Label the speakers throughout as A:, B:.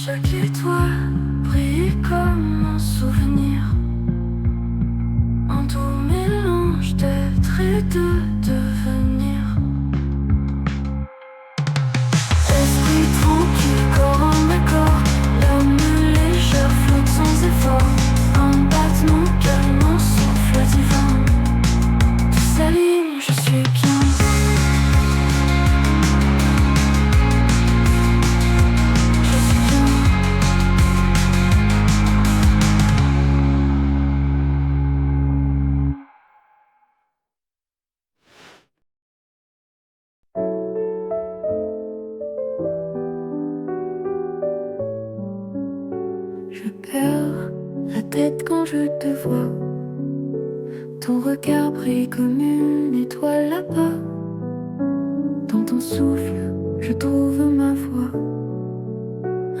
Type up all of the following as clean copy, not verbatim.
A: Chaque étoile brille comme un souvenir, un doux mélange d'être et de devenir. Esprit tranquille, corps en accord, l'âme légère flotte sans effort. Un battement calme, un souffle divin. Tout s'aligne, je suis bien. Je perds la tête quand je te vois. Ton regard brille comme une étoile là-bas. Dans ton souffle, je trouve ma voix.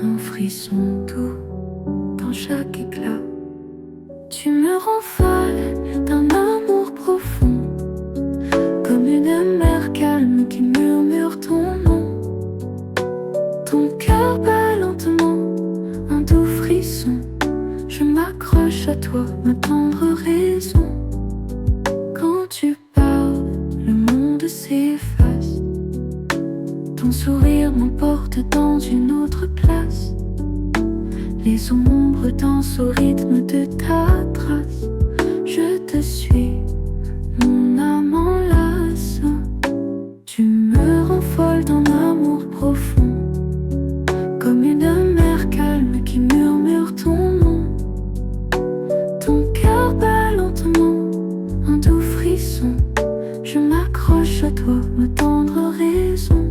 A: Un frisson doux dans chaque éclat. Tu me rends folle d'un amour profond, comme une mer calme qui murmure ton nom. Ton cœur bat lentement, un doux frisson. Je m'accroche à toi, ma tendre raison. Quand tu parles, le monde s'efface. Ton sourire m'emporte dans une autre place. Les ombres dansent au rythme de ta trace. Je te suis, mon âme enlace. Tu me rends folle d'un amour profond, comme une mer calme qui murmure ton nom. Ton cœur bat lentement, un doux frisson. Je m'accroche à toi, ma tendre raison.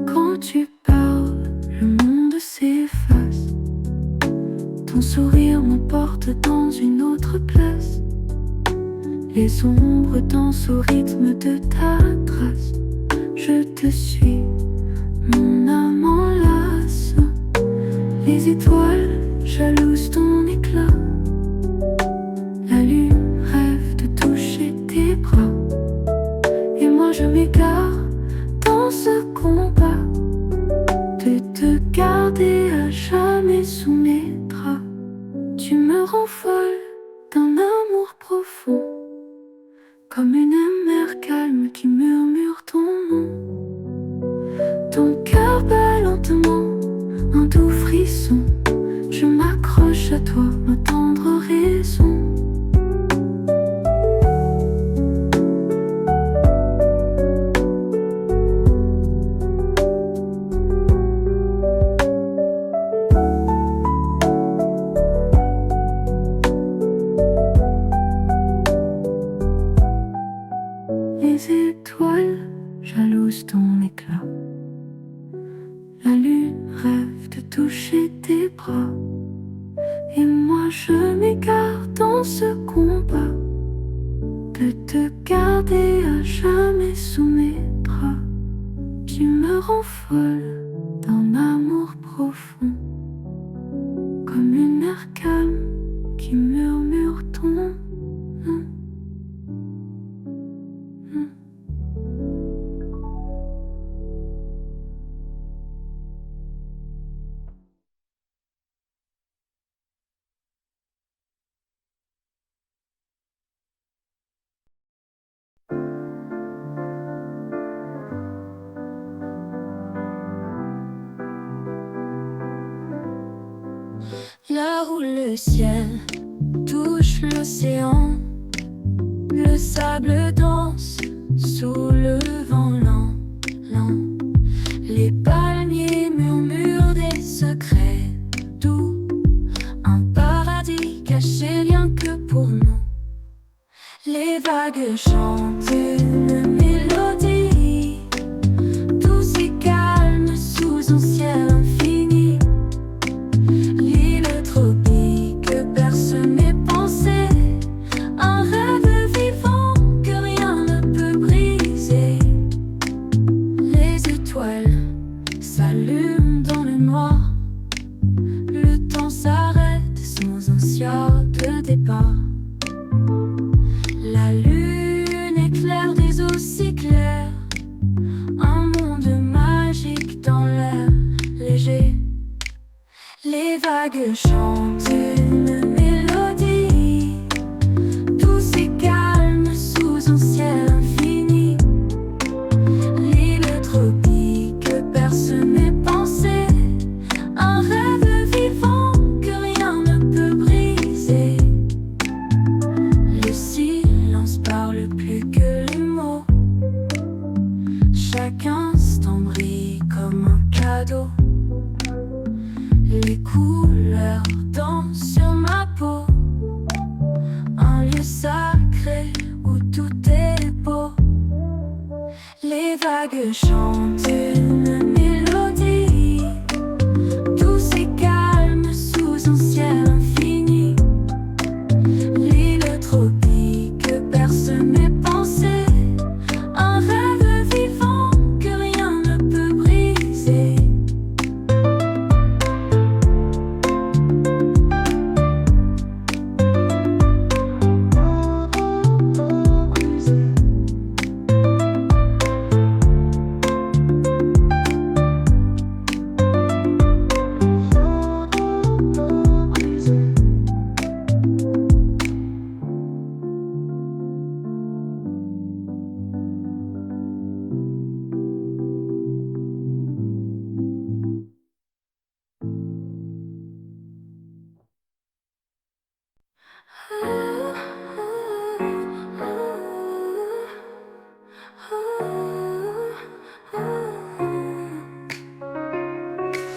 A: Quand tu parles, le monde s'efface. Ton sourire m'emporte dans une autre place. Les ombres dansent au rythme de ta trace. Je te suis, mon âme enlace. Les étoiles jalousent ton éclat. La lune rêve de toucher tes bras. Et moi je m'égare dans ce combat, de te garder à jamais sous mes draps. Tu me rends folle d'un amour profond, comme une mer calme qui murmure ton nom. Ton cœur bat lentement, un doux frisson. Je m'accroche à toi, ma tendre raison. Les étoiles jalousent ton éclat. La lune rêve de toucher tes bras. Et moi je m'égare dans ce combat, de te garder à jamais sous mes draps. Tu me rends folle d'un amour profond, comme une mer calme qui murmure ton nom. Là où le ciel touche l'océan, le sable danse sous le vent lent, lent. Les palmiers murmurent des secrets doux, un paradis caché rien que pour nous. Les vagues chantent une mélodie, douce et calme sous un ciel infini. L'île tropique berce mes pensées, un rêve vivant que rien ne peut briser. Les étoiles s'allument dans le noir, le temps s'arrête sans un signe de départ. vagues chantent une mélodie, douce et calme sous un ciel infini. L'île tropique berce mes pensées, un rêve vivant que rien ne peut briser.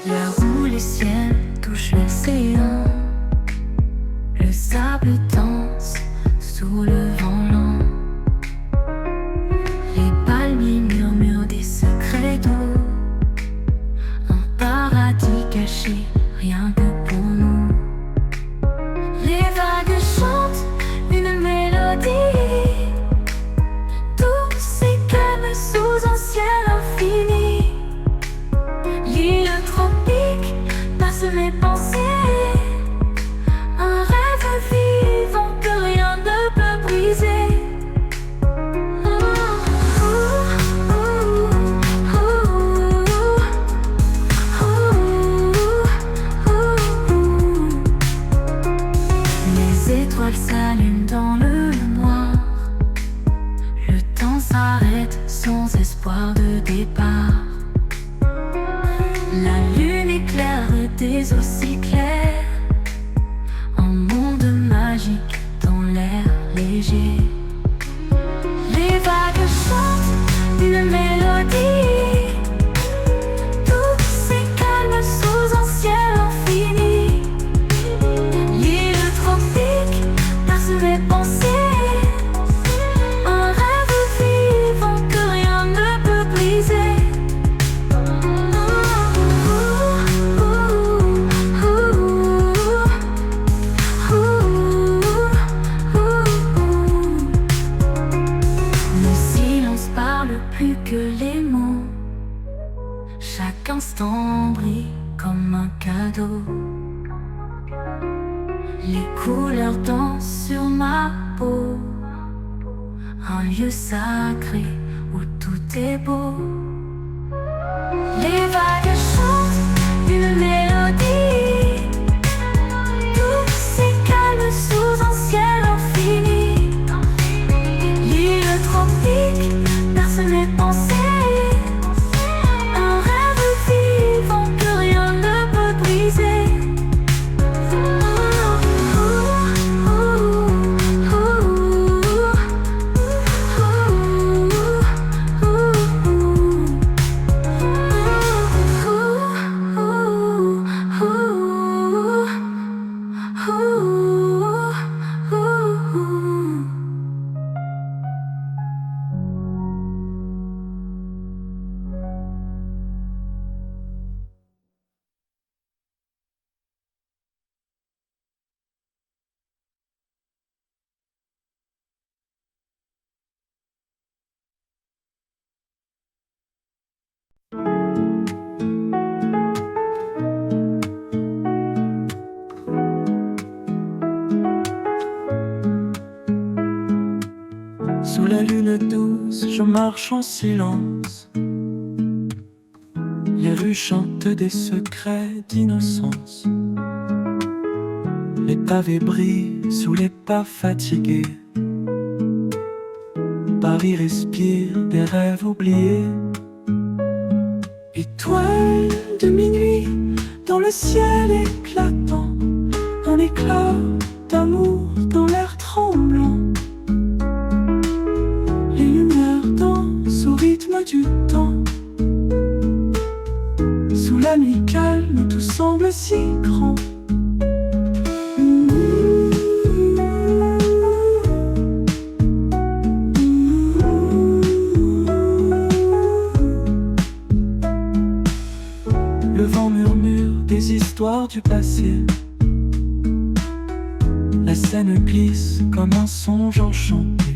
A: Là où les ciels touchent l'océan, le sable danse sous le vent lent. Les palmiers murmurent des secrets d'eau, un paradis caché rien que pour nous. Les vagues chantent une mélodie, douce et calme sous un ciel infini. L'île tropique berce mes pensées, un rêve vivant que rien ne peut briser. Les étoiles s'allument dans le noir, le temps s'arrête sans espoir de départ. La lune éclaire des eaux si claires, un monde magique dans l'air léger. Les vagues chantent une mélodie, douce et calme sous un ciel infini. L'île tropique berce mes pensées, un rêve vivant que rien ne peut briser. Plus que les mots, chaque instant brille comme un cadeau. Les couleurs dansent sur ma peau, un lieu sacré où tout est beau. Les vagues chantent une mélodie, douce et calme sous un ciel infini. L'île tropique berce mes pensées, un rêve vivant que rien ne peut briser.
B: Sous la lune douce, je marche en silence. Les rues chantent des secrets d'innocence. Les pavés brillent sous les pas fatigués. Paris respire des rêves oubliés. Étoiles de minuit dans le ciel éclatant, un éclat d'amour dans l'air tremblant. Les lumières dansent au rythme du temps. Sous la nuit calme, tout semble si grand. du passé. La scène glisse comme un songe enchanté.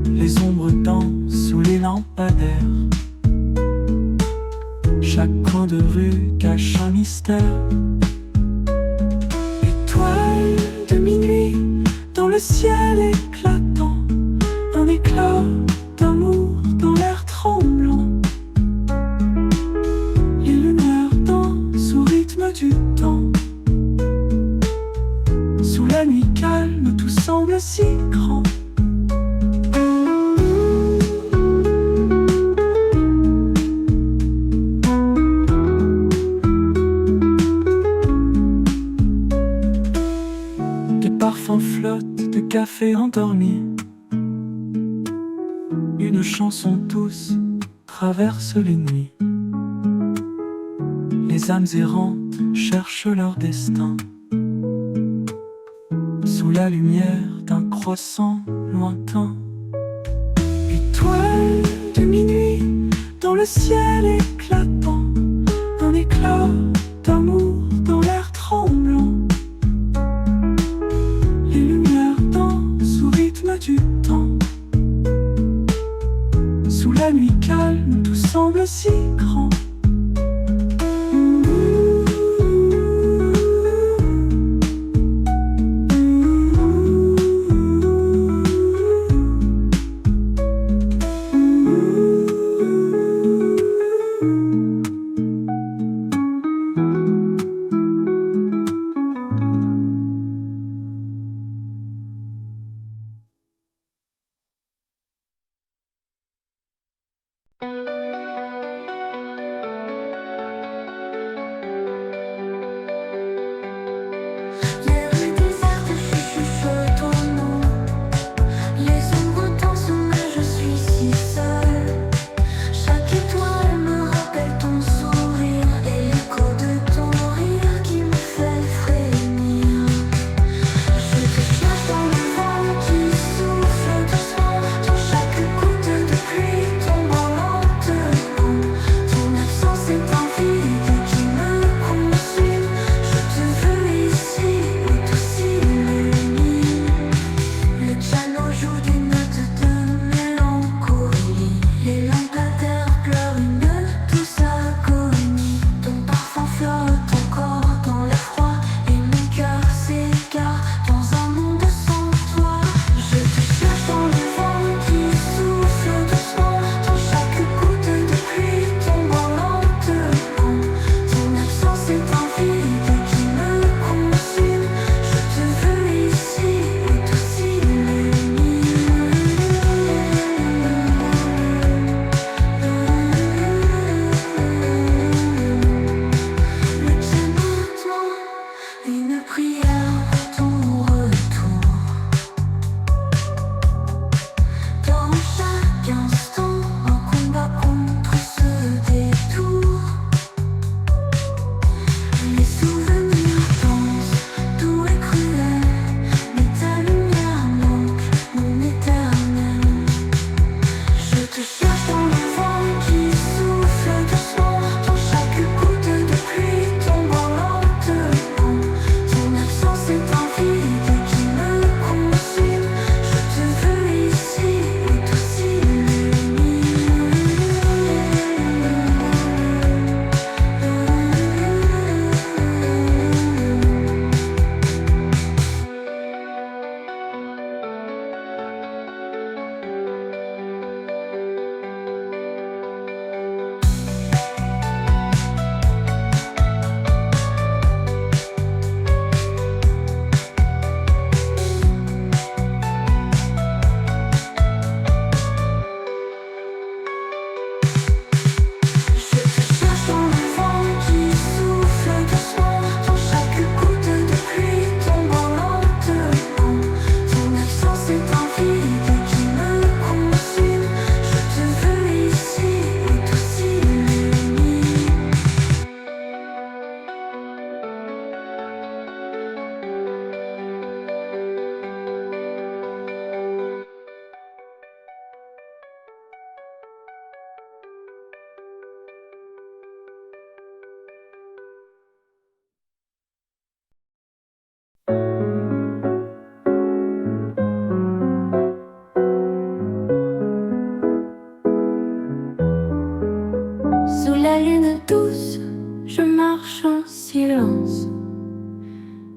B: Les ombres dansent sous les lampadaires. Chaque coin de rue cache un mystère. Étoiles de minuit dans le ciel éclatant, un éclat d'amour dans l'air tremblant. Les lumières dansent au rythme du temps. Sous la nuit calme, tout semble si grand. Des parfums flottent de café endormi. Une chanson douce traverse les nuits. Les âmes errantes cherchent leur destin. Sous la lumière d'un croissant lointain. Étoiles de minuit dans le ciel éclatant, un éclat d'amour dans l'air tremblant. Les lumières dansent au rythme du temps. Sous la nuit calme, tout semble si grand.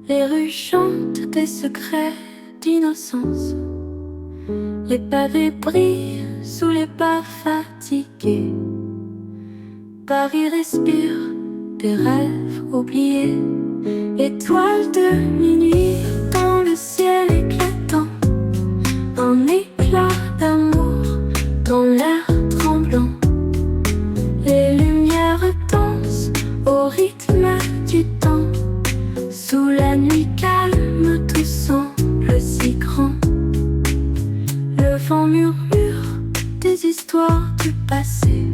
A: Les rues chantent des secrets d'innocence. Les pavés brillent sous les pas fatigués. Paris respire des rêves oubliés. Étoiles de minuit dans le ciel éclatant, un éclat d'amour dans l'air tremblant. Les lumières dansent au rythme du temps. Sous la nuit calme, tout semble si grand. Le vent murmure des histoires du passé.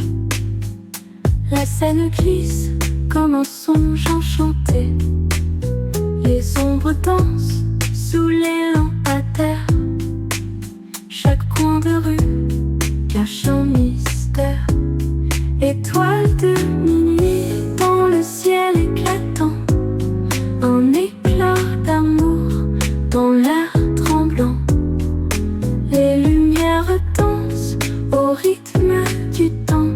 A: La scène glisse comme un songe enchanté. Les ombres dansent sous les lampadaires. Chaque coin de rue cache un mystère. Étoiles de minuit dans le ciel éclatant, un éclat d'amour dans l'air tremblant. Les lumières dansent au rythme du temps.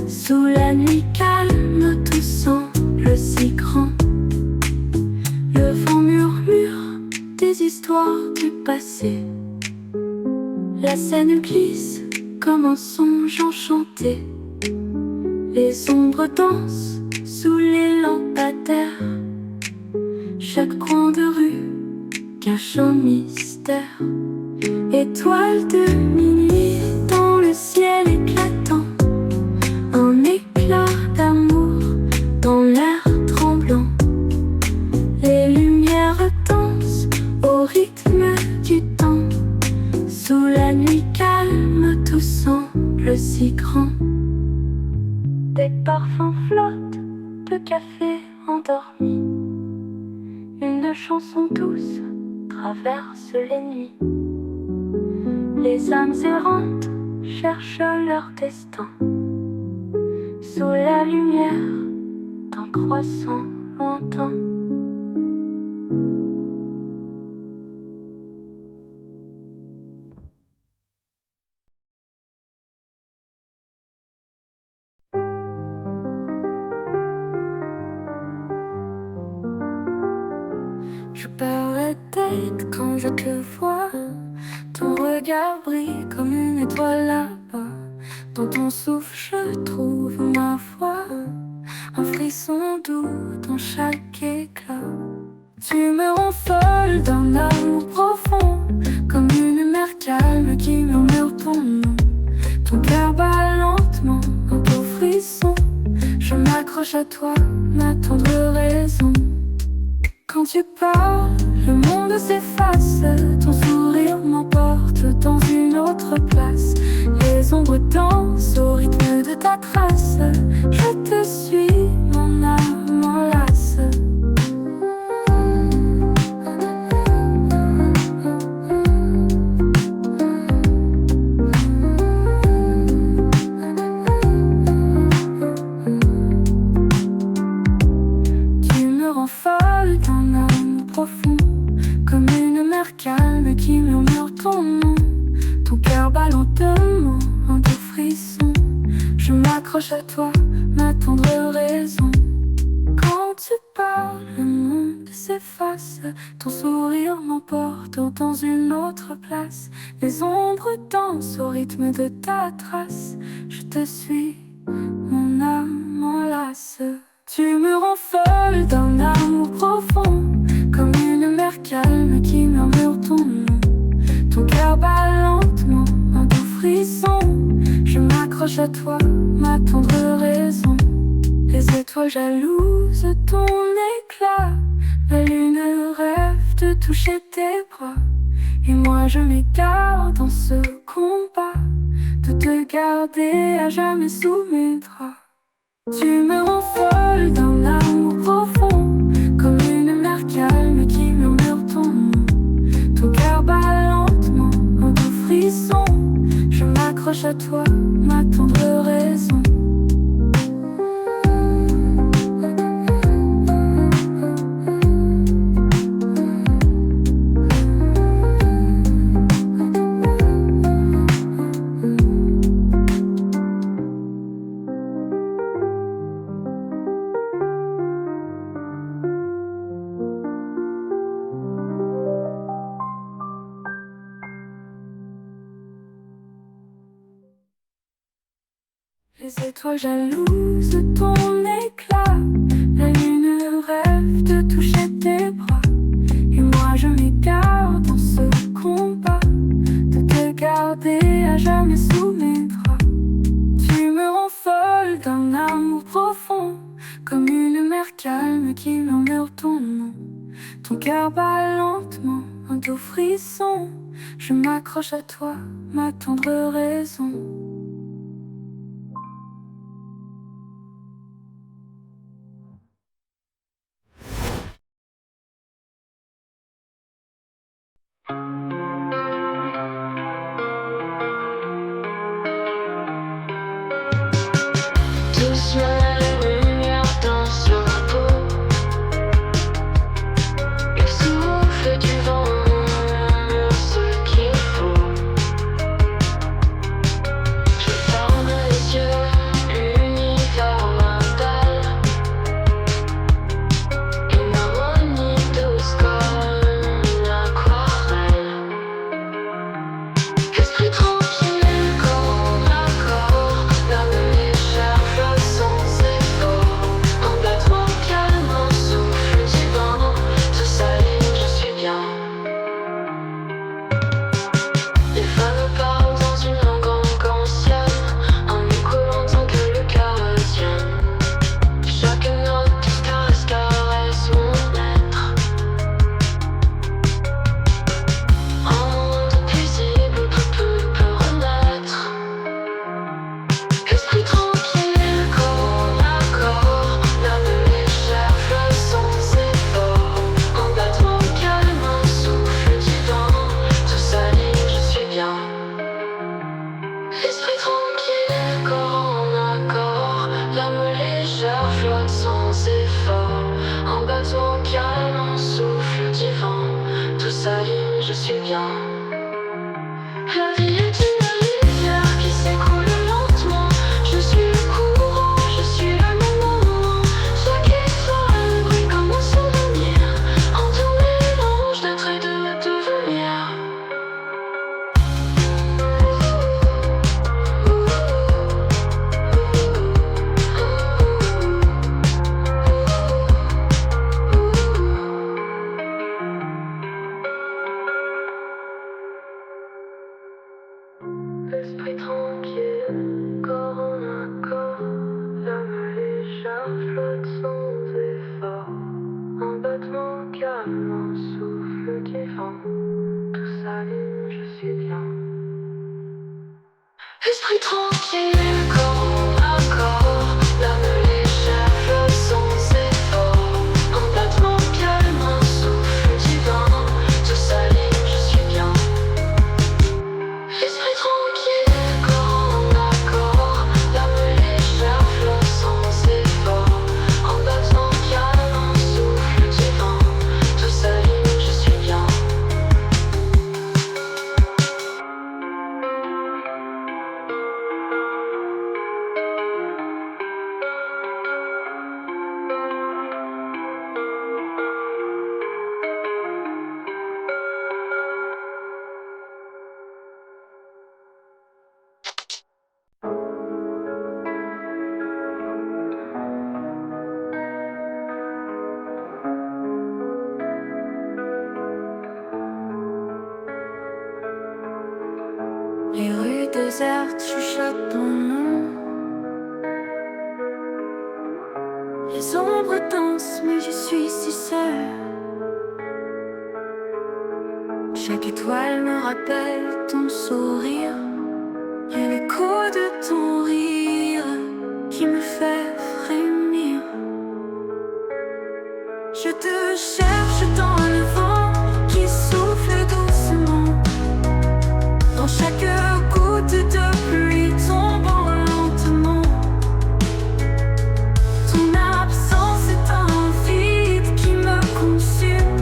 A: Sous la nuit calme, tout semble si grand. Le vent murmure des histoires du passé. La scène glisse comme un songe enchanté. Les ombres dansent sous les lampadaires. Chaque coin de rue cache un mystère. Étoiles de minuit dans le ciel éclatant, un éclat d'amour dans l'air tremblant. Les lumières dansent au rythme du temps. Sous la nuit calme, tout semble si grand. Des parfums flottent de café endormi. Une chanson douce traverse les nuits. Les âmes errantes cherchent leur destin sous la lumière d'un croissant lointain. Je perds la tête quand je te vois. Ton regard brille comme une étoile là-bas. Dans ton souffle je trouve ma voix, un frisson doux dans chaque éclat. Tu me rends folle d'un amour profond, comme une mer calme qui murmure ton nom. Ton cœur bat lentement, un beau frisson. Je m'accroche à toi, ma tendre raison. Quand tu parles, le monde s'efface. Ton sourire m'emporte dans une autre place. Les ombres dansent au rythme de ta trace. Je te suis, mon âme m'enlace. Tu me rends folle d'un amour profond, comme une mer calme qui murmure ton nom. Ton cœur bat lentement, un doux frisson. Je m'accroche à toi, ma tendre raison. Quand tu parles, le monde s'efface. Ton sourire m'emporte dans une autre place. Les ombres dansent au rythme de ta trace. Je te suis, mon âme m'enlace. Tu me rends folle d'un amour profond, comme une mer calme qui murmure ton nom. Ton cœur bat lentement, un doux frisson. Je m'accroche à toi, ma tendre raison. Les étoiles jalouses ton éclat. La lune rêve de toucher tes bras. Et moi je m'égare dans ce combat, de te garder à jamais sous mes draps. Tu me rends folle d'un amour profond, comme une mer calme qui murmure ton nom. Ton cœur bat lentement, un doux frisson. Je m'accroche à toi, ma tendre raison. Les étoiles jalouses de ton éclat, la lune rêve de toucher tes bras. Et moi je m'égare dans ce combat, de te garder à jamais sous mes draps. Tu me rends folle d'un amour profond, comme une mer calme qui murmure ton nom. Ton cœur bat lentement, un doux frisson. Je m'accroche à toi, ma tendre raison.
C: Doucement la lumière dans sa peau, le souffle du vent murmure ce qu'il faut. Je ferme les yeux, l'univers m'appelle. Une harmonie douce comme une aquarelle. Esprit tranquille, corps à corps, l'âme légère flotte sans effort. Un battement calme, un souffle divin, tout s'aligne, je suis bien. Les vagues parlent dans une langue encore ancienne, un écho longtemps que le cœur retienne. Chaque note qui caresse mon être. Un monde paisible où tout peut renaître. Esprit tranquille, corps à corps, l'âme légère flotte sans effort. Un battement calme, un souffle divin, tout s'aligne, je suis bien. Esprit tranquille, corps en accord, l'âme légère flotte sans effort. Un battement calme, un souffle divin, tout s'aligne, je suis bien. La vie est une rivière qui s'écoule lentement. Je suis le courant, je suis le moment. Chaque étoile brille comme un souvenir, en ton mélange d'être et de devenir. Esprit tranquille, corps en accord, l'âme légère flotte sans effort. Un battement calme, un souffle divin, tout s'aligne, je suis bien. Esprit tranquille, corps en accord, l'âme légère flotte sans effort. Un battement calme, un souffle divin, tout s'aligne, je suis bien. Esprit tranquille, corps en accord, l'âme légère flotte sans effort. Un battement calme, un souffle divin, tout s'aligne, je suis bien.
A: Les rues désertes chuchotent ton nom. Les ombres dansent, mais je suis si seule. Chaque étoile me rappelle ton sourire, et l'écho de ton rire qui me fait frémir. Je te cherche dans le vent qui souffle doucement, dans chaque goutte de pluie tombant lentement. Ton absence est un vide qui me consume.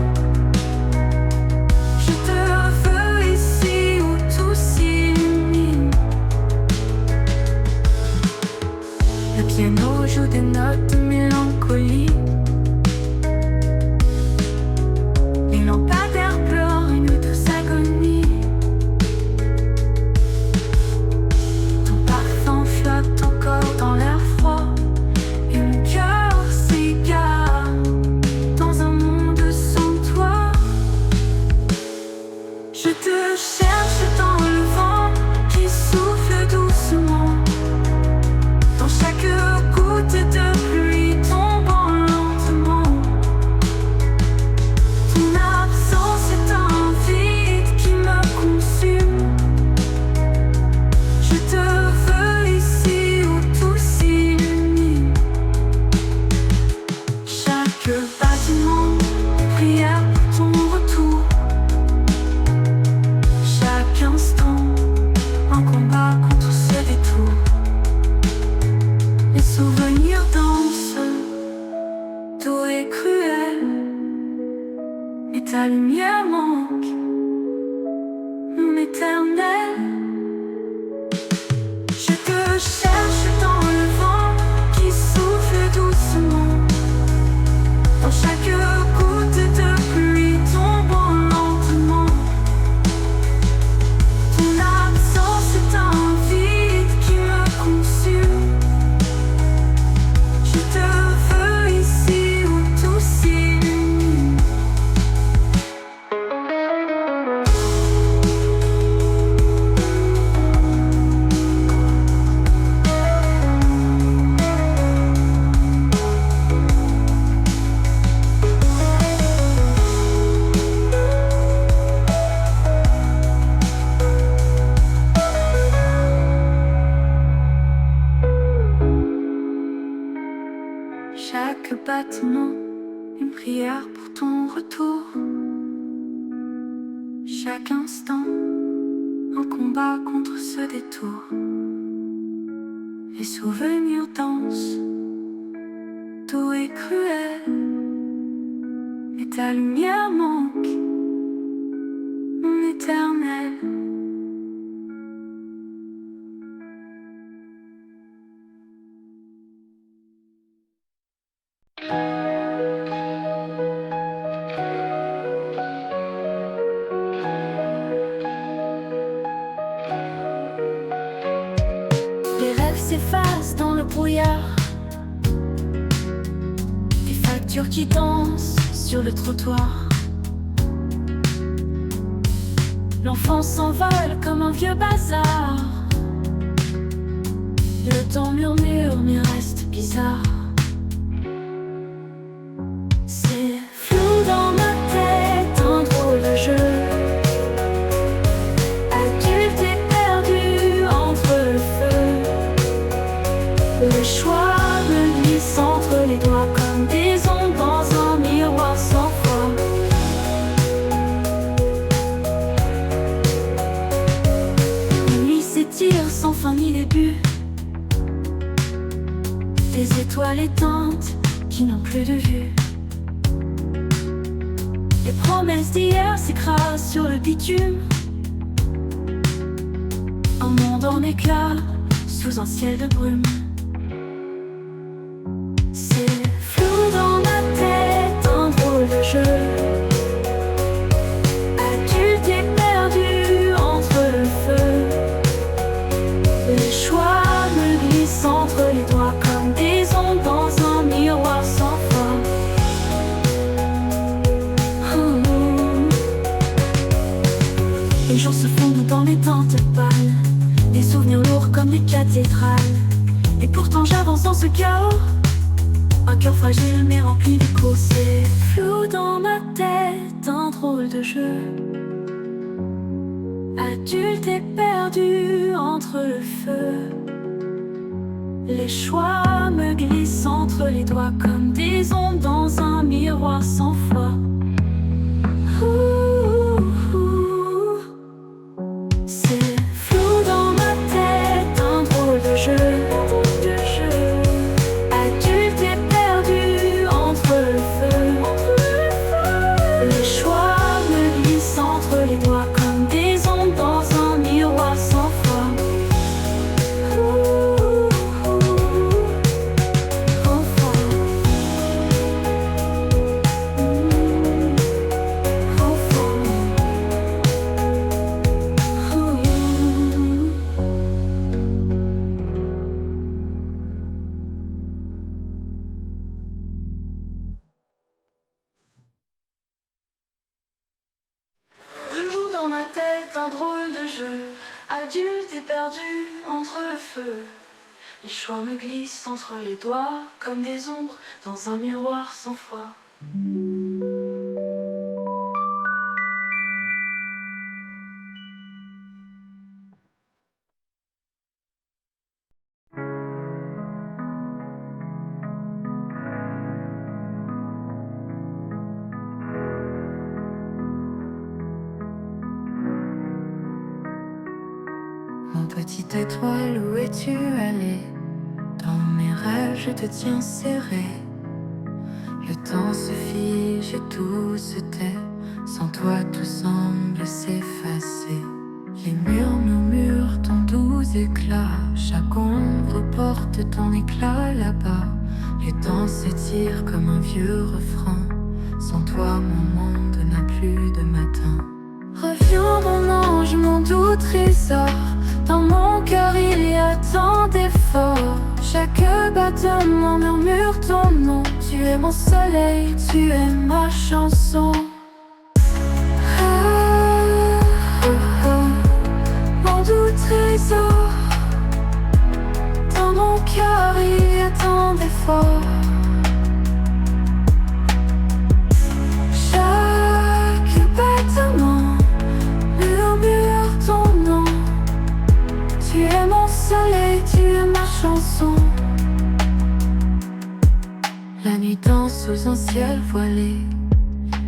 A: Je te veux ici où tout s'illumine. Le piano joue des notes de mélancolie. Les lampadaires pleurent une douce agonie. maintenant une prière pour ton retour. Chaque instant, un combat contre ce détour. Les souvenirs dansent, tout est cruel, et ta lumière manque, mon éternel. Les rêves s'effacent dans le brouillard, des factures qui dansent sur le trottoir. L'enfance s'envole comme un vieux bazar. Le temps murmure mais reste bizarre. C'est flou dans ma tête, un drôle de jeu. Adulte et perdu entre le feu. Le choix me glisse entre les doigts comme des ondes dans un miroir sans foi. La nuit s'étire sans fin ni début. Des étoiles éteintes qui n'ont plus de vue. Les promesses d'hier s'écrasent sur le bitume. Un monde en éclats sous un ciel de brume. C'est flou dans ma tête, un drôle de jeu. Adulte et perdu entre le feu. Les choix me glissent entre les doigts comme des ondes dans un miroir sans foi. Les jours se fondent dans les teintes pâles, des souvenirs lourds comme des cathédrales. Et pourtant j'avance dans ce chaos, un cœur fragile mais rempli d'écho. C'est flou dans ma tête, un drôle de jeu. Adulte et perdu entre le feu. Les choix me glissent entre les doigts comme des ondes dans un miroir sans foi. C'est flou dans ma tête, un drôle de jeu. Adulte et perdu entre le feu. Les choix me glissent entre les doigts comme des ondes dans un miroir sans foi. Je joue dans ma tête un drôle de jeu, adulte et perdu entre le feu. Les choix me glissent entre les doigts comme des ombres dans un miroir sans foi. Mon petite étoile, où es-tu allée? Dans mes rêves, je te tiens serré. Le temps se fige et tout se tait. Sans toi, tout semble s'effacer. Les murs murmurent ton doux éclat. Chaque ombre porte ton éclat là-bas. Les temps s'étirent comme un vieux refrain. Sans toi, mon monde n'a plus de matin. Reviens mon ange, mon doux trésor. Dans mon cœur il y a tant d'efforts. Chaque battement murmure ton nom. Tu es mon soleil, tu es ma chanson. Mon doux trésor. Dans mon cœur il y a tant d'efforts. Chaque battement murmure ton nom. Tu es mon soleil, tu es ma chanson. La nuit nuit danse sous un ciel voilé.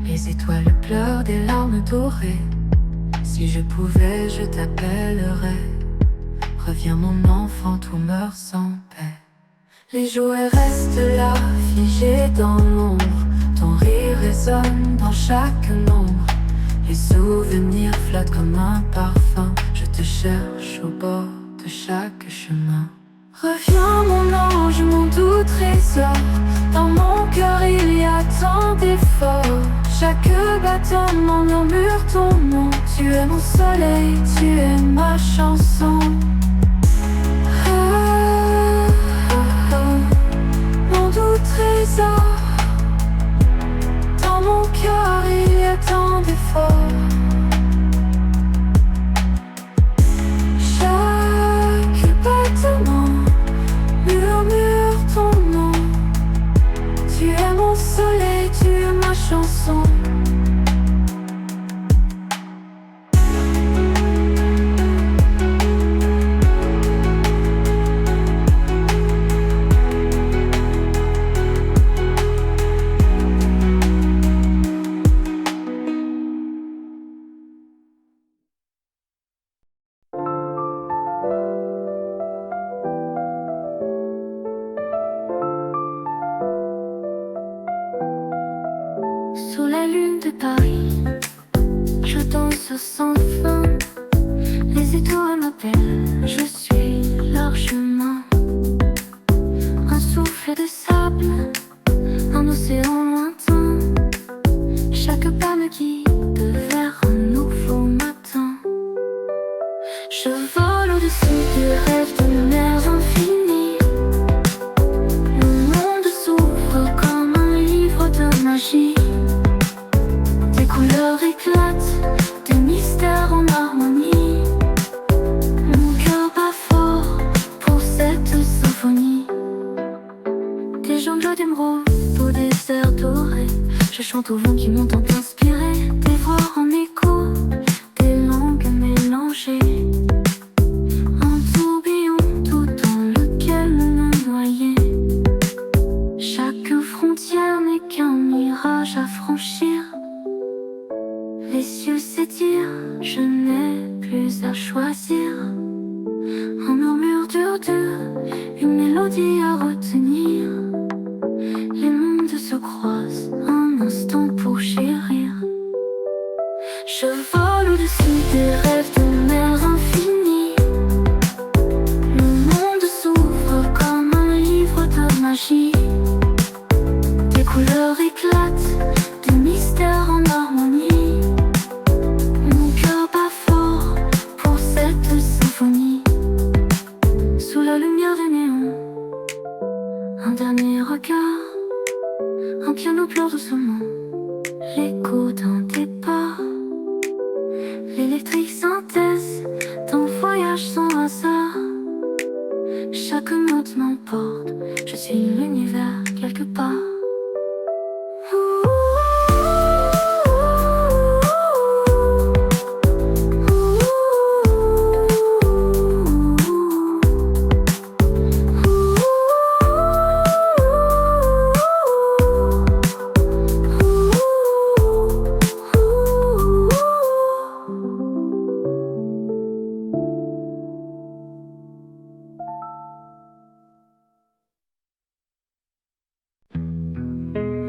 A: Les étoiles pleurent des larmes dorées. Si je pouvais, je t'appellerais. Reviens mon enfant, tout meurt sans paix. Les jouets restent là, figés dans l'ombre. Ton rire résonne dans chaque nombre. Les souvenirs flottent comme un parfum. Je te cherche au bord de chaque chemin. Reviens mon ange, mon doux trésor. Dans mon cœur il y a tant d'efforts. Chaque battement murmure ton nom. Tu es mon soleil, tu es ma chanson. Ah, ah, ah, mon doux trésor. Dans mon cœur il y a tant d'efforts. Chaque battement murmure ton nom. Tu es mon soleil, tu es ma chanson. Sous la lune de Paris, je danse sans fin. Les étoiles m'appellent, je suis leur chemin. Un souffle de sable, un océan lointain. Chaque pas me guide vers un nouveau matin. Je vole au-dessus du rêve d'une mer infinie. Le monde s'ouvre comme un livre de magie. Des couleurs éclatent, des mystères en harmonie. Mon cœur bat fort pour cette symphonie. Des jungles d'émeraude au désert doré. Je chante au vent qui m'entend inspirer. Des voix en écho, des langues mélangées. Un tourbillon tout dans lequel me noyer. Chaque frontière n'est qu'un mirage à franchir. Les cieux s'étirent, je n'ai plus à choisir. Un murmure dur, une mélodie à retenir. Les mondes se croisent, un instant pour chérir. Je vole au-dessus des rêves d'une mer infinie. Le monde s'ouvre comme un livre de magie. Des couleurs éclatent, des mystères en harmonie. Mon cœur bat fort pour cette symphonie. Sous la lumière des néons, un dernier regard. Un piano pleure doucement, l'écho d'un départ. L'électrique synthèse d'un voyage sans hasard. Chaque note m'emporte, je suis l'univers quelque part.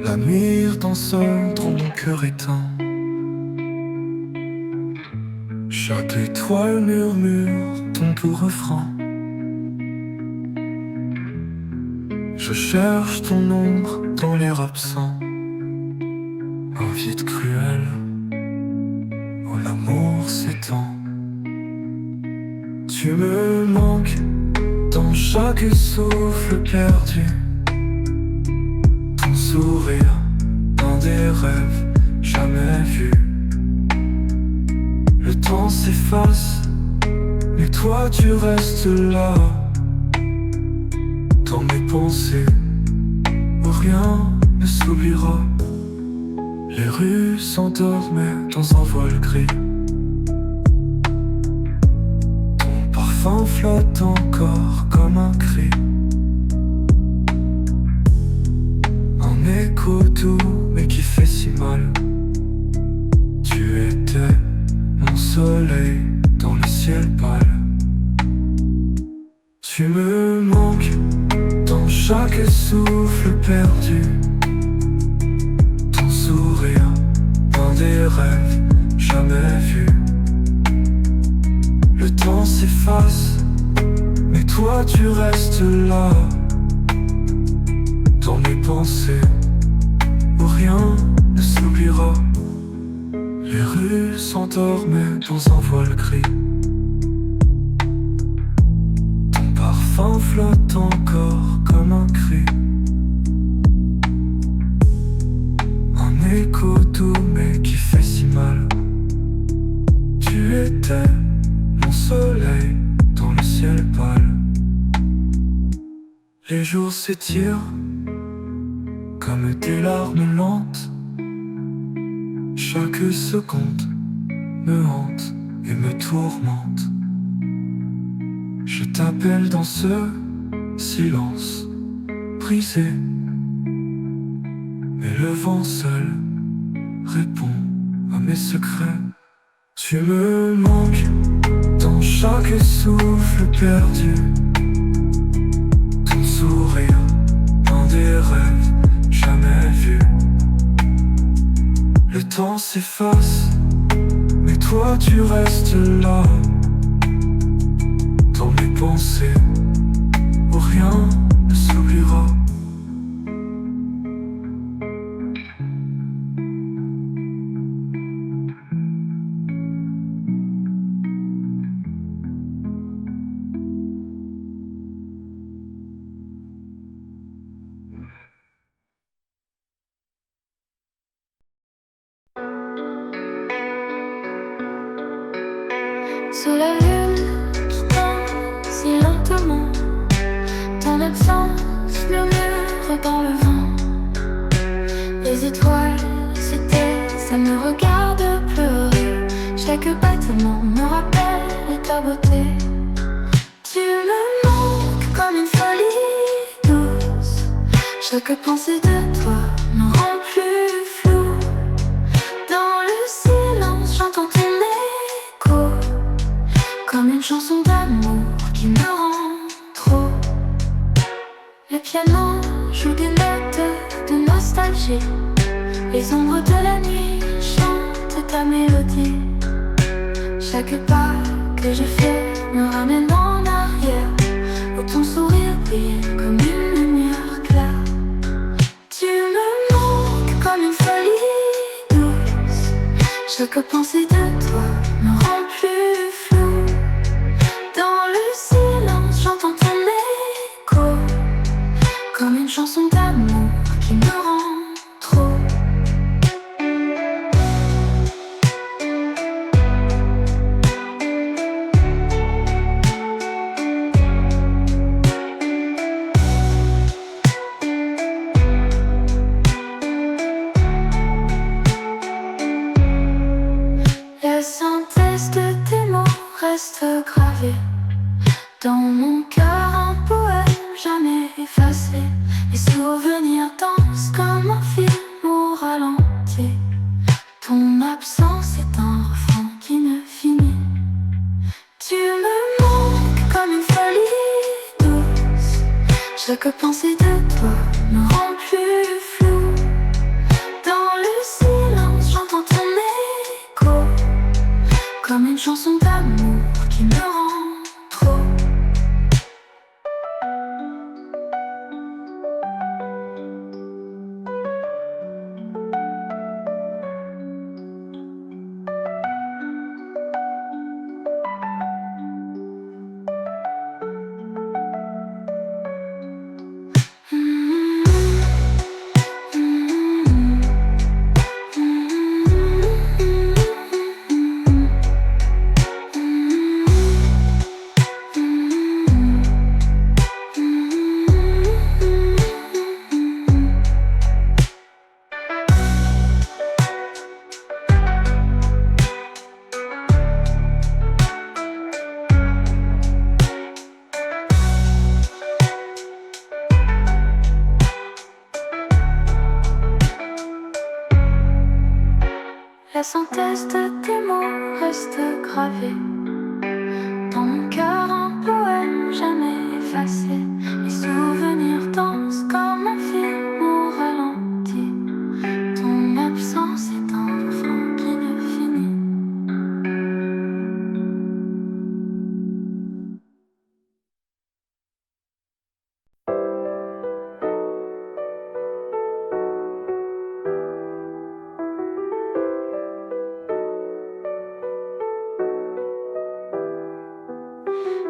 B: La mire danse dans mon cœur éteint. Chaque étoile murmure ton doux refrain. Je cherche ton ombre dans l'air absent. Un vide cruel où l'amour s'étend. Tu me manques dans chaque souffle perdu. Ton sourire dans des rêves jamais vus. Le temps s'efface, mais toi tu restes là. Dans mes pensées, où rien ne s'oubliera. Les rues s'endormaient dans un voile gris. Ton parfum flotte encore comme un cri. Un écho doux mais qui fait si mal. Tu étais mon soleil dans le ciel pâle. Tu me manques dans chaque souffle perdu. Ton sourire dans des rêves jamais vus. Le temps s'efface, mais toi tu restes là. Dans mes pensées, où rien ne s'oubliera. Les rues s'endorment dans un voile gris. Ton parfum flotte encore comme un cri. Un écho doux mais qui fait si mal. Tu étais mon soleil dans le ciel pâle. Les jours s'étirent comme des larmes lentes. Chaque seconde me hante et me tourmente. Je t'appelle dans ce silence brisé, mais le vent seul répond à mes secrets. Tu me manques dans chaque souffle perdu. Ton sourire dans des rêves jamais vus. Le temps s'efface, mais toi tu restes là. Dans mes pensées, où rien ne s'oubliera.
A: Sous la lune qui tombe si lentement, ton absence murmure dans le vent. Les étoiles s'éteignent, ça me regarde pleurer. Chaque battement me rappelle ta beauté. Tu me manques comme une folie douce. Chaque pensée de toi me rend plus floue. Dans le silence, j'entends ton écho, comme une chanson d'amour qui me rend trop. Le piano joue des notes de nostalgie. Les ombres de la nuit chantent ta mélodie. Chaque pas que je fais me ramène en arrière, où ton sourire brille comme une lumière claire. Tu me manques comme une folie douce. Chaque pensée de toi me rend plus floue. Dans le silence, j'entends ton écho, comme une chanson d'amour qui me rend trop. La synthèse de tes mots reste gravée dans mon cœur, un poème jamais effacé. Les souvenirs dansent comme un film au ralenti. Ton absence est un refrain qui ne finit. Tu me manques comme une folie douce. Chaque pensée de toi me rend plus floue. Dans le silence, j'entends ton écho, comme une chanson d'amour qui me rend trop.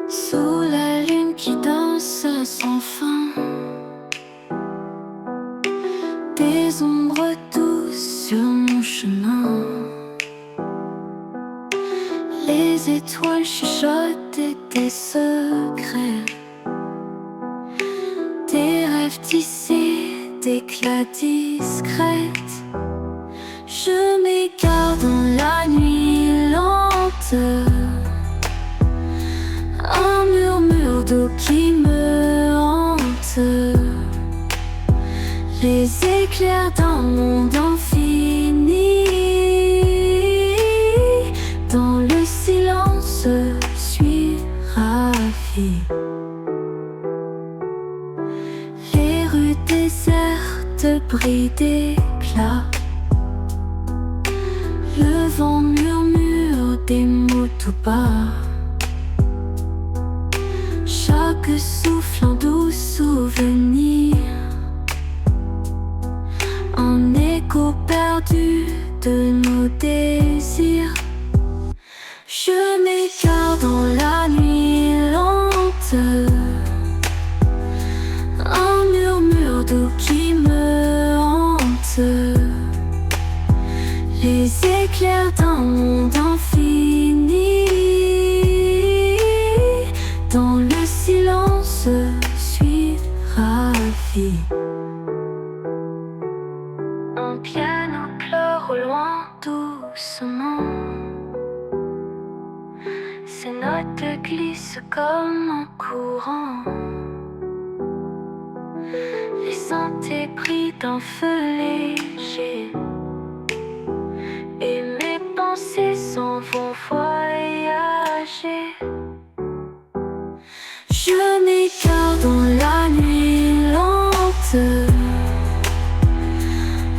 A: Sous la lune qui danse sans fin, des ombres douces sur mon chemin. Les étoiles chuchotent des secrets, des rêves tissés d'éclats discrets. Je m'égare dans la nuit lente, un murmure d'eau qui me hante. Les éclairs d'un monde infini, dans le silence je suis ravi. Les rues désertes brillent d'éclat, le vent murmure des mots tout bas. Chaque souffle un doux souvenir, un écho perdu de nos désirs. Je m'égare dans la nuit lente, un murmure d'eau qui me hante. Les éclairs d'un monde infini, dans le silence je suis ravi. Un piano pleure au loin doucement, ses notes glissent comme un courant. Les synthés brillent d'un feu léger, et mes pensées s'en vont voyager. Je m'égare dans la nuit lente,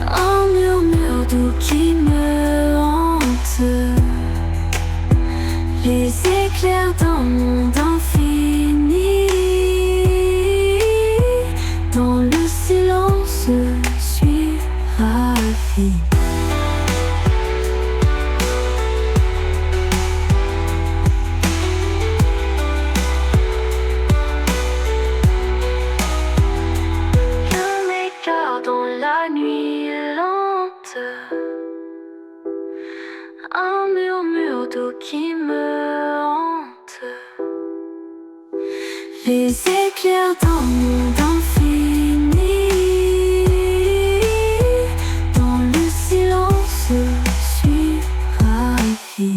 A: un murmure doux qui me hante. Les éclairs d'un monde infini, dans le silence je suis ravi. Un murmure d'eau qui me hante. Les éclairs d'un monde infini, dans le silence je suis ravi.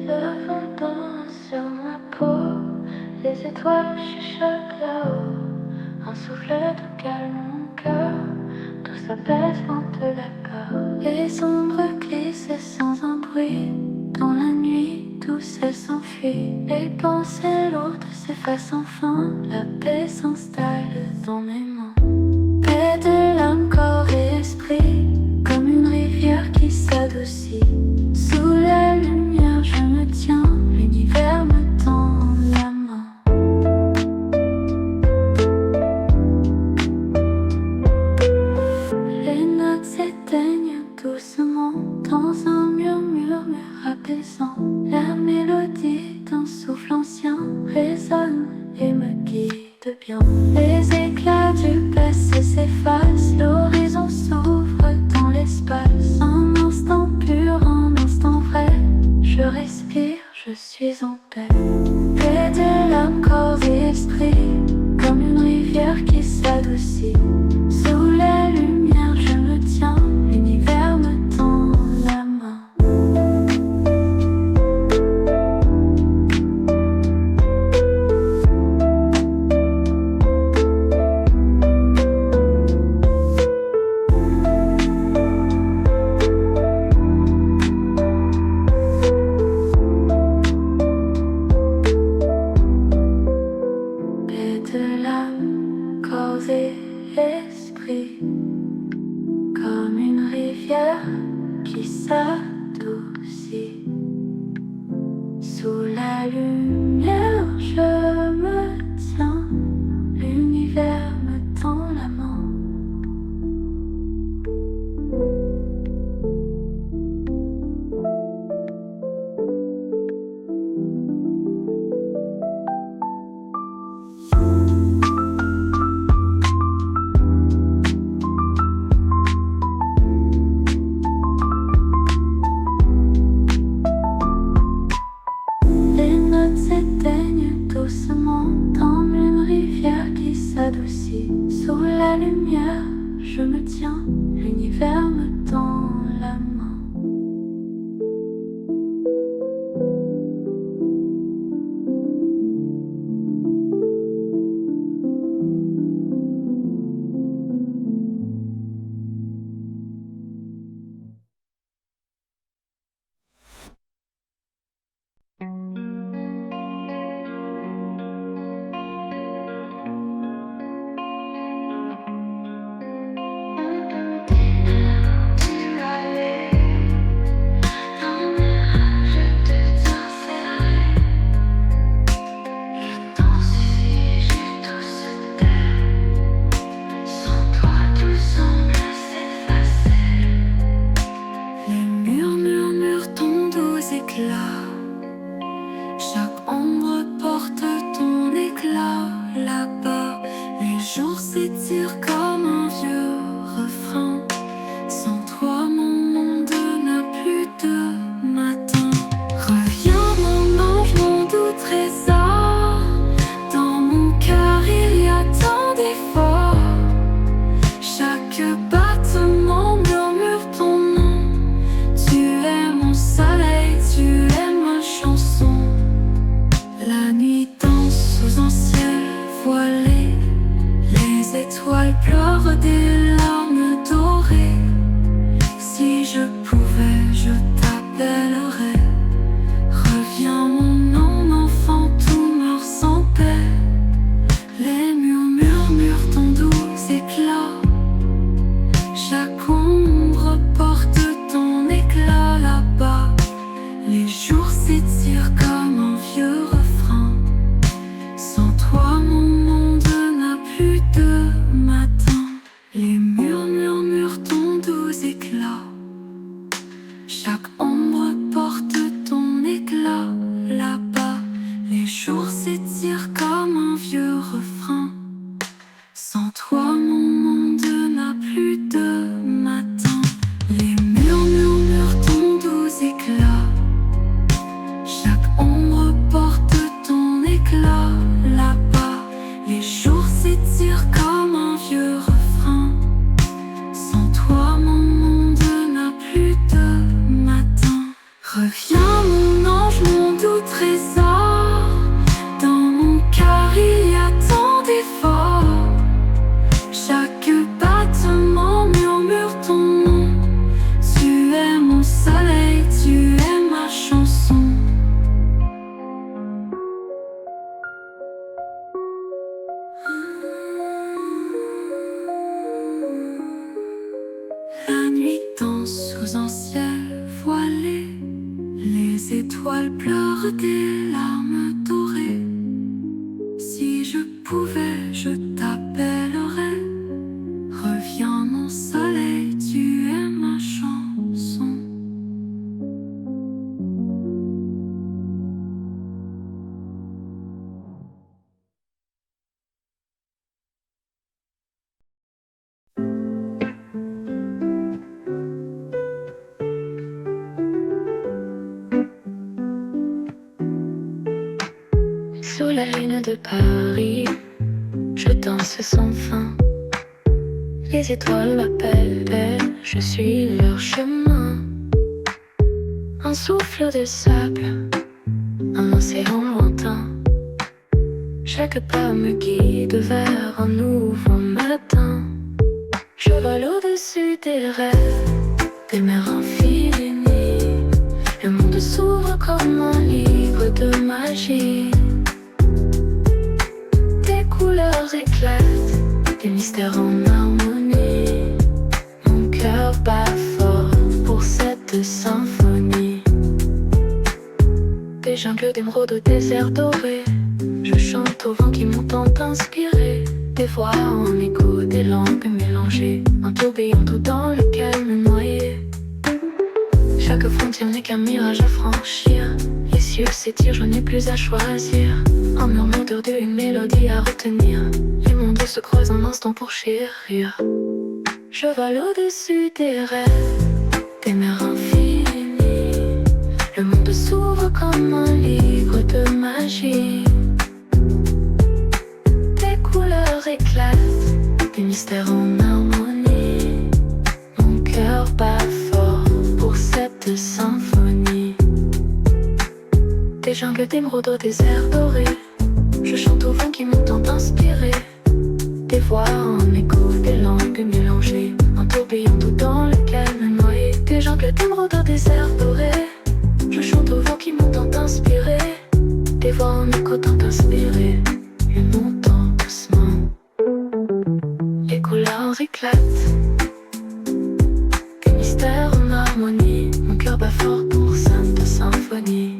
A: Le vent danse sur ma peau, les étoiles chuchotent là-haut. Un souffle de calme mon cœur, tout s'apaise de la peur. Les ombres glissent sans un bruit, dans la nuit douce elle s'enfuit. Les pensées lourdes s'effacent enfin, la paix s'installe dans mes mains. Paix de l'âme, corps et esprit, comme une rivière qui s'adoucit. Sous la lumière je me tiens, l'univers me tend la main. Les notes s'éteignent doucement dans un murmure apaisant. La mélodie d'un souffle ancien résonne et me guide bien. Les éclats du passé s'effacent, l'horizon s'ouvre dans l'espace. Un instant pur, un instant vrai, je respire, je suis en paix. Paix de l'âme, corps et esprit, comme une rivière qui s'adoucit. Sous la lumière je me tiens, l'univers me tend la main. Paix de l'âme, corps et esprit, comme une rivière qui s'adoucit. Sous la lumière je me tiens, l'univers me tend la main. ferme dans la main. Chaque ombre porte ton éclat là-bas. Les jours s'étirent comme un vieux refrain. Sans toi, mon monde n'a plus de matin. Reviens, mon ange, mon doux trésor. Dans mon cœur, il y a tant d'efforts. Chaque battement murmure ton nom. Tu es mon soleil, tu es ma chanson. La nuit danse sous un ciel voilé. Les étoiles pleurent des larmes dorées. Si je pouvais, je t'appellerais. Reviens, mon enfant, tout meurt sans paix. Les murs murmurent ton doux éclat. Chaque ombre porte ton éclat là-bas. Les jours s'étirent comme un vieux refrain. Sans toi, mon monde n'a plus de matin. Les murs murmurent ton doux éclat. Chaque ombre porte ton éclat là-bas. Les jours s'étirent comme un vieux refrain. Sans toi, mon monde n'a plus de matin. Les murs murmurent ton doux éclat. Chaque ombre porte ton éclat là-bas. Les jours s'étirent comme un vieux refrain. Sans toi, mon monde n'a plus de matin. Reviens, mon ange, mon doux trésor. Dans mon cœur, il y a tant d'efforts. Chaque battement murmure ton nom. Tu es mon soleil, tu es ma chanson. La nuit danse sous un ciel voilé. Les étoiles pleurent des larmes dorées. Si je pouvais, je t'appellerais. Reviens, mon soleil, tu es ma chanson. Sous la lune de Paris, je danse sans fin. Les étoiles m'appellent, je suis leur chemin. Un souffle de sable, un océan lointain. Chaque pas me guide vers un nouveau matin. Je vole au-dessus des rêves, des mers infinies. Le monde s'ouvre comme un livre de magie. Des couleurs éclatent, des mystères en harmonie. Mon cœur bat fort pour cette symphonie. Des jungles d'émeraude au désert doré. Je chante au vent qui m'entend inspirer. Des voix en écho, des langues mélangées. Un tourbillon tout dans lequel me noyer. Chaque frontière n'est qu'un mirage à franchir. Les cieux s'étirent, je n'ai plus à choisir. Un murmure tordu, une mélodie à retenir. Les mondes se croisent un instant pour chérir. Je vole au-dessus des rêves, des mers infinies. Le monde s'ouvre comme un livre de magie. Des couleurs éclatent, des mystères en harmonie. Mon cœur jungles d'émeraude au désert doré. Je chante au vent qui m'entend inspirer. Des voix en écho, des langues mélangées, un tourbillon tout dans le calme noyé. Des jungles d'émeraude au désert doré. Je chante au vent qui m'entend inspirer. Des voix en écho tant inspirées, et montant doucement. Les couleurs éclatent, que mystère en harmonie. Mon cœur bat fort pour sainte symphonie.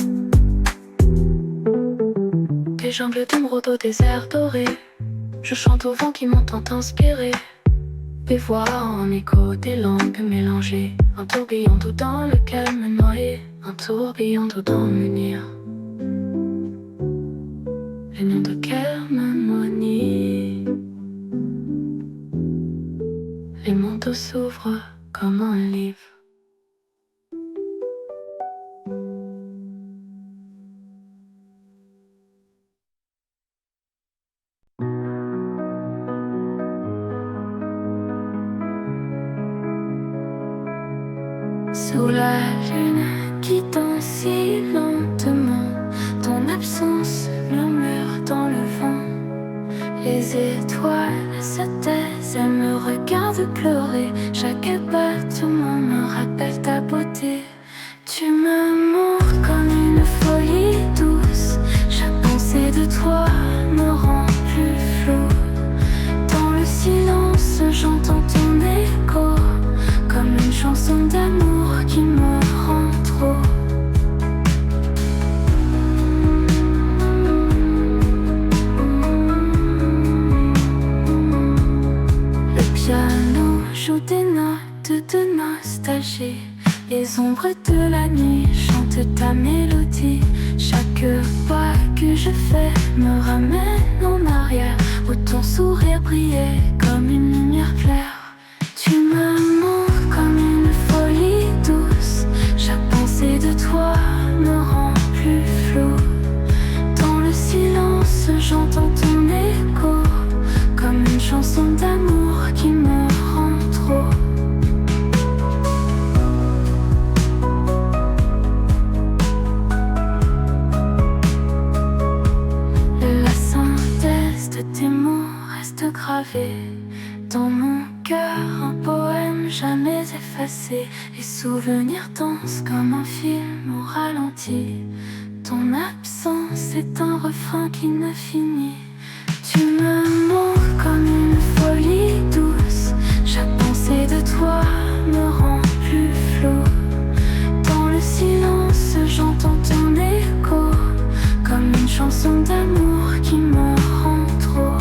A: Des jungles d'émeraude au désert doré. Je chante au vent qui m'entend inspirer. Des voix en écho, des langues mélangées, un tourbillon tout dans le calme noyé. Un tourbillon tout dans l'unir. Les noms de harmonie. Les manteaux s'ouvrent comme un livre. Sous la lune qui danse si lentement, ton absence murmure dans le vent. Les étoiles se taisent, elles me regardent pleurer. Chaque battement me rappelle ta beauté. Tu me mords comme une folie douce. Chaque pensée de toi me rend plus flou. Dans le silence, j'entends ton écho, comme une chanson d'amour qui me rend trop. Le piano joue des notes de nostalgie. Les ombres de la nuit chantent ta mélodie. Chaque pas que je fais me ramène en arrière, où ton sourire brillait comme une lumière claire. Tu me montres comme une folie douce. Chaque pensée de toi me rend plus flou. Dans le silence, j'entends ton écho, comme une chanson d'amour qui me rend trop. La synthèse de tes mots reste gravée dans mon cœur, un poème jamais effacé. Les souvenirs dansent comme un film au ralenti. Ton absence est un refrain qui ne finit. Tu me montres comme une folie douce. Chaque pensée de toi me rend plus flou. Dans le silence, j'entends ton écho, comme une chanson d'amour qui me rend trop.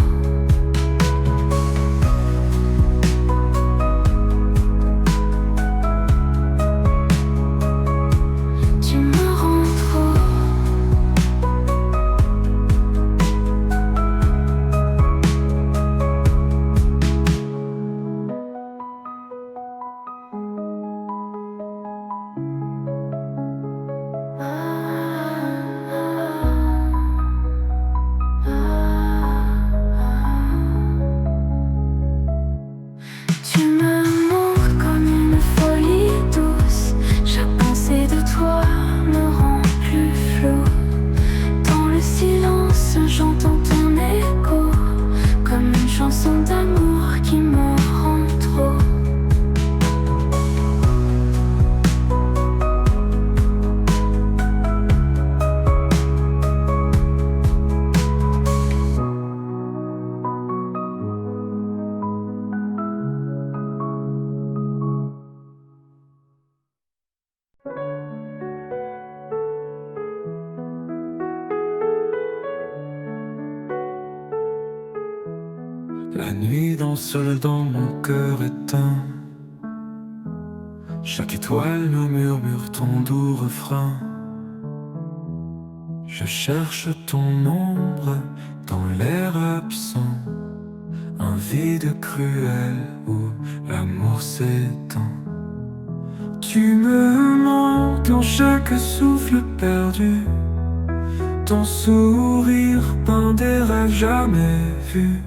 B: La nuit danse seule dans mon cœur éteint. Chaque étoile me murmure ton doux refrain. Je cherche ton ombre dans l'air absent, un vide cruel où l'amour s'étend. Tu me manques dans chaque souffle perdu. Ton sourire peint des rêves jamais vus.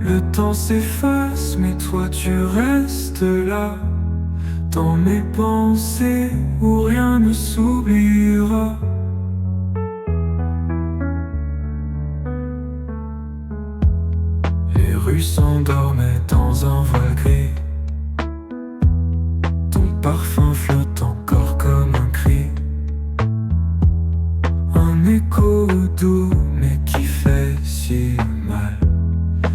B: Le temps s'efface, mais toi tu restes là, dans mes pensées où rien ne s'oubliera. rues s'endormaient dans un voile gris. Ton parfum flotte encore comme un cri. Un écho doux mais qui fait si mal.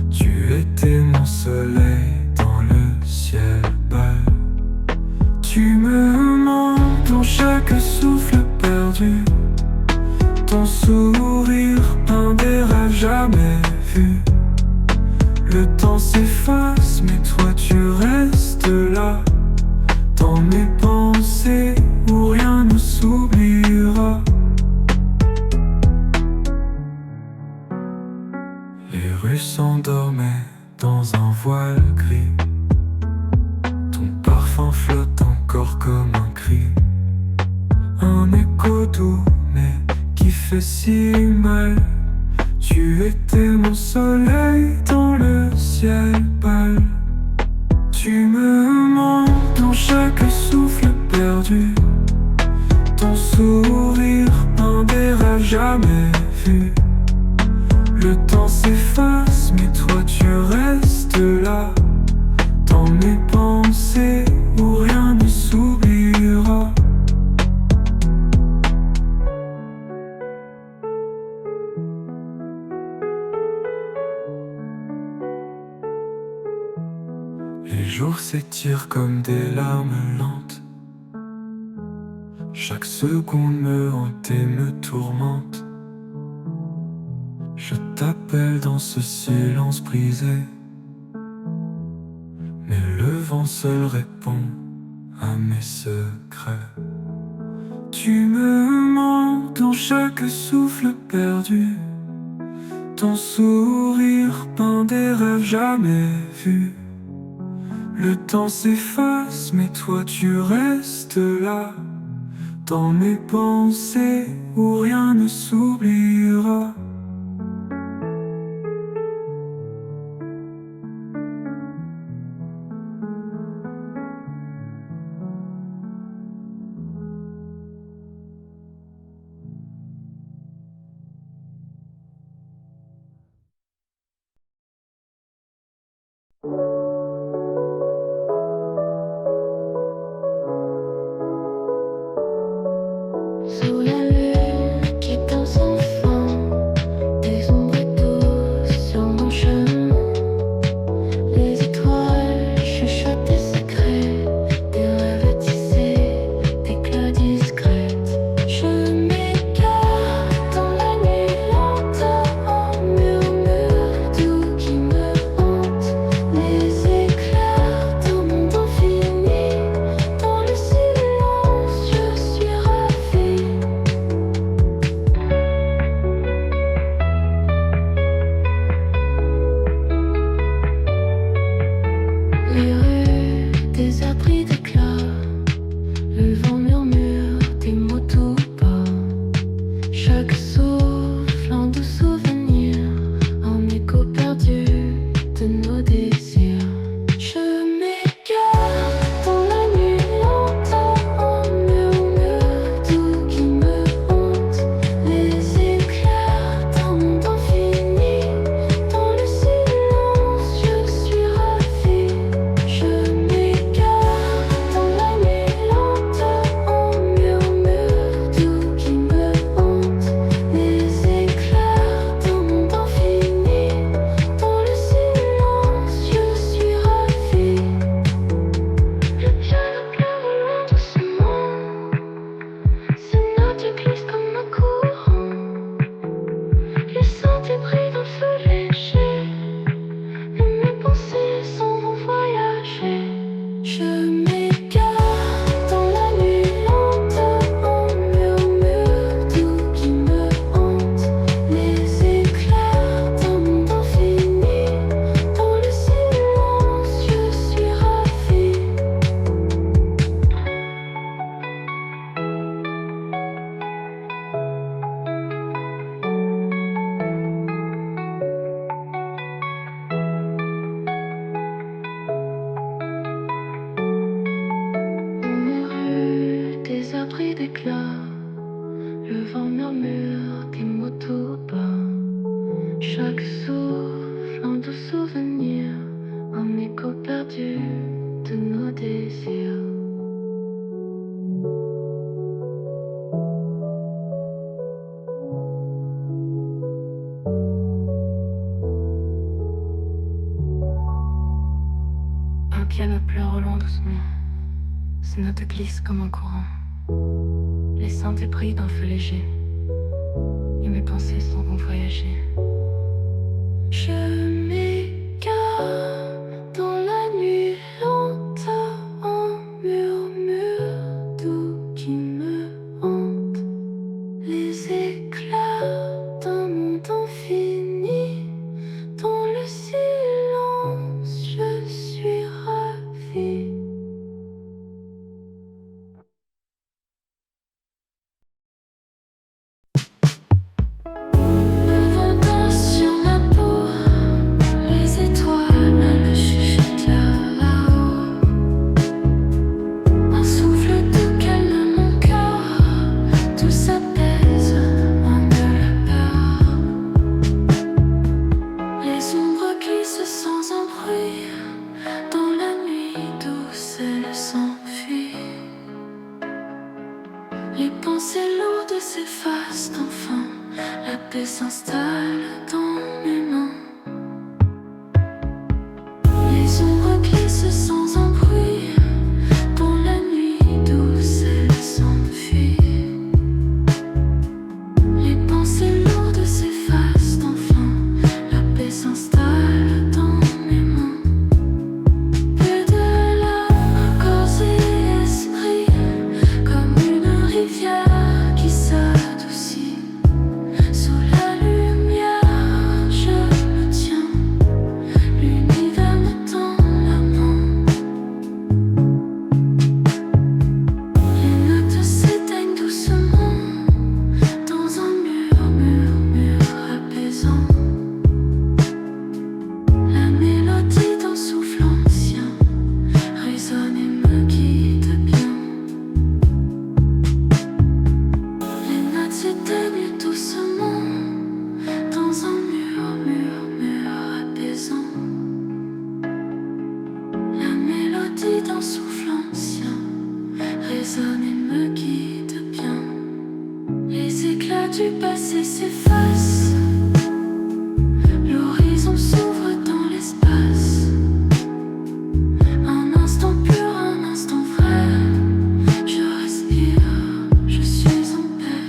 B: Tu étais mon soleil dans le ciel pâle. Tu me manques dans chaque souffle perdu. Ton sourire peint des rêves jamais vus. Le temps s'efface mais toi tu restes là. Dans mes pensées où rien ne s'oubliera. Les rues s'endormaient dans un voile gris. Ton parfum flotte encore comme un cri. Un écho doux mais qui fait si mal. Tu étais mon soleil dans le ciel pâle. Tu me manques dans chaque souffle perdu. Ton sourire peint des rêves jamais vus. Le temps s'efface mais toi tu restes là. Dans mes pensées où rien ne s'oubliera. Les jours s'étirent comme des larmes lentes. Chaque seconde me hante et me tourmente. Je t'appelle dans ce silence brisé, mais le vent seul répond à mes secrets. Tu me manques dans chaque souffle perdu. Ton sourire peint des rêves jamais vus. Le temps s'efface mais toi tu restes là. Dans mes pensées où rien ne s'oubliera.
A: Sous la lune qui peint sans fin, des ombres douces sur mon chemin. Les étoiles chuchotent des secrets, des rêves tissés, d'éclats discrètes. Je m'écarte dans la nuit lente, en murmure doux qui me hante. Les éclairs d'un monde infini, dans le silence je suis ravie. Les rues, des abris d'éclat, le vent murmure des mots tout bas. Chaque souffle, un doux souvenir, un écho perdu de nos désirs. Je m'égare dans la nuit lente, un murmure doux qui me hante. Les éclairs d'un monde infini, dans le silence je suis ravie. Je m'égare dans la nuit lente, un murmure doux qui me hante. Les éclairs d'un monde infini, dans le silence je suis ravie. Le piano pleure loin doucement, ces notes glissent comme un courant. Les santé brillent dans le feu léger, et mes pensées s'en vont voyager. Je m'égare dans la nuit lente, un murmure doux qui me hante. Les éclairs d'un monde infini, dans le silence je suis ravie. Dans mes rues, des abris d'éclat, le vent murmure des mots tout bas. Chaque souffle, un doux souvenir.
C: plaisir. Un piano pleure au loin doucement. Ses notes glissent comme un courant, laissant tes pris d'un feu léger. Et mes pensées s'en vont voyager. Je m'égare dans la nuit lente, en murmure doux qui me hante. Les éclats d'un monde infini, dans le silence, je suis ravie. Le vent danse sur ma peau, les étoiles le chuchotent là-haut. Un souffle doux calme mon cœur, tout s'apaise en de la peur. Les ombres glissent sans un bruit, dans la nuit douce elles s'enfuient. Les pensées lourdes s'effacent enfin, la paix s'installe dans mes mains. Les ombres glissent sans un bruit, dans la nuit douce elles s'enfuient. Les pensées lourdes s'effacent enfin, la paix s'installe dans mes mains. Peu de larmes, corps et esprit, comme une rivière qui s'adoucit. Sous la lumière, je me tiens, l'univers me tend la main. Les notes s'éteignent doucement, dans un murmure apaisant. La mélodie d'un souffle ancien résonne et me guide bien. Les notes s'éteignent doucement, dans un murmure apaisant. La mélodie d'un souffle ancien résonne et me guide bien. Les éclats du passé s'effacent, l'horizon s'ouvre dans l'espace. Un instant pur, un instant vrai, je respire, je suis en paix.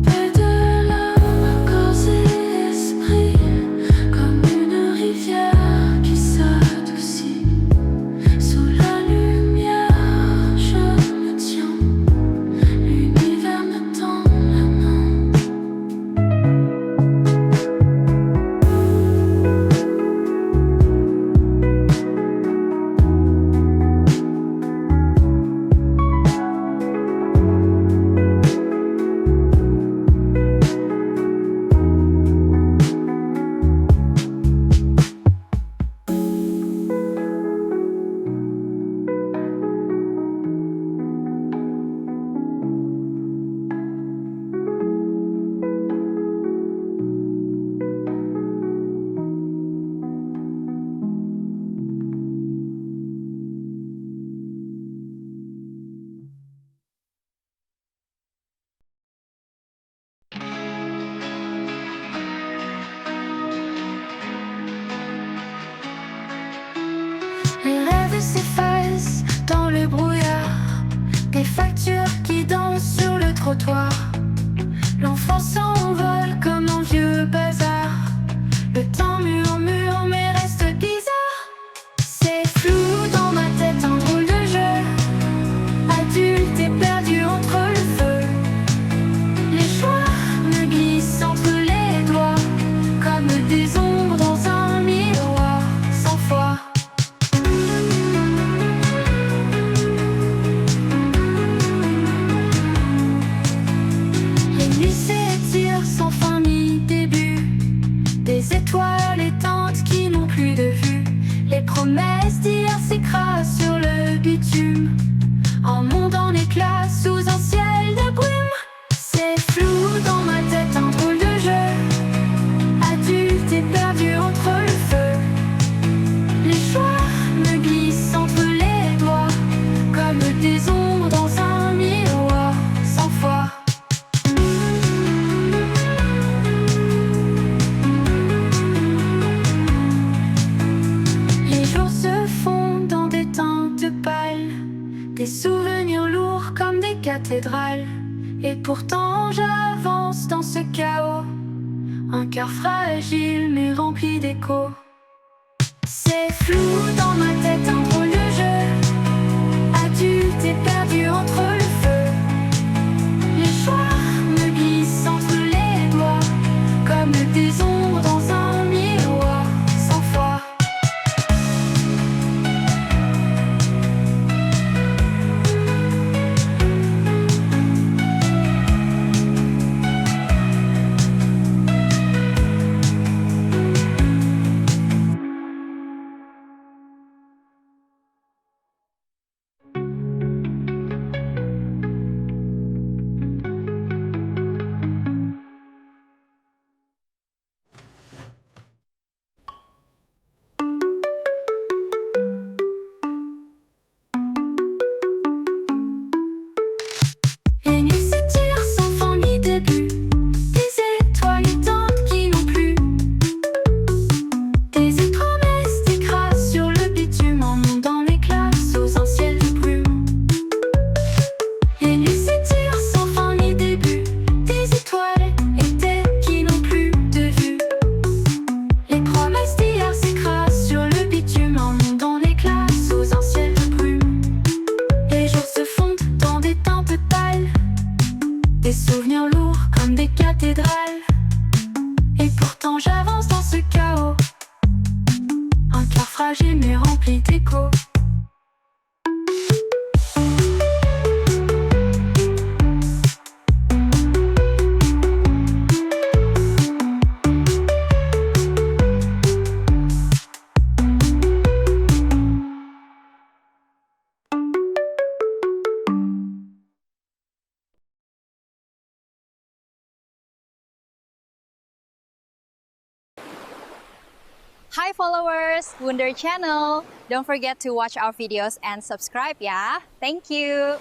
C: Paix de l'âme, corps et esprit, comme une rivière qui s'adoucit. Sous la lumière, je me tiens, l'univers me tend la main. Les rêves s'effacent dans le brouillard, des factures qui dansent sur le trottoir. L'enfant s'envole comme un vieux bazar. Le temps murmure mais reste bizarre. C'est flou dans ma tête, un drôle de jeu. Adulte et perdu entre le feu. Les choix me glissent entre les doigts, comme des ombres dans un miroir sans foi. Les nuits s'étirent sans fin ni début, des étoiles éteintes qui n'ont plus de vue. Les promesses d'hier s'écrasent sur le bitume, un monde en éclats sous un ciel de brume. C'est flou dans ma tête, un drôle de jeu. Adulte et perdu entre le feu. Les choix
A: cathédrale. Et pourtant j'avance dans ce chaos, un cœur fragile mais rempli d'écho. C'est flou dans ma tête, un drôle de jeu, adulte et perdu entre le feu. Les choix me glissent entre les doigts, comme des ombres dans un miroir sans foi. Les nuits s'étirent sans fin ni début, des étoiles éteintes qui n'ont plus. Des promesses s'écrasent sur le bitume, en dans les classes aux anciennes brumes. Les nuits s'étirent sans fin ni début, des étoiles étaient qui n'ont plus de vue. Les promesses d'hier s'écrasent sur le bitume, en dans les classes aux anciennes brumes. Les jours se fondent dans des teintes pâles, des souvenirs lourds comme des cathédrales. Et pourtant j'avance dans ce chaos, un cœur fragile mais rempli d'écho.
D: Hi followers, Wunder channel. Don't forget to watch our videos and subscribe ya. Thank you.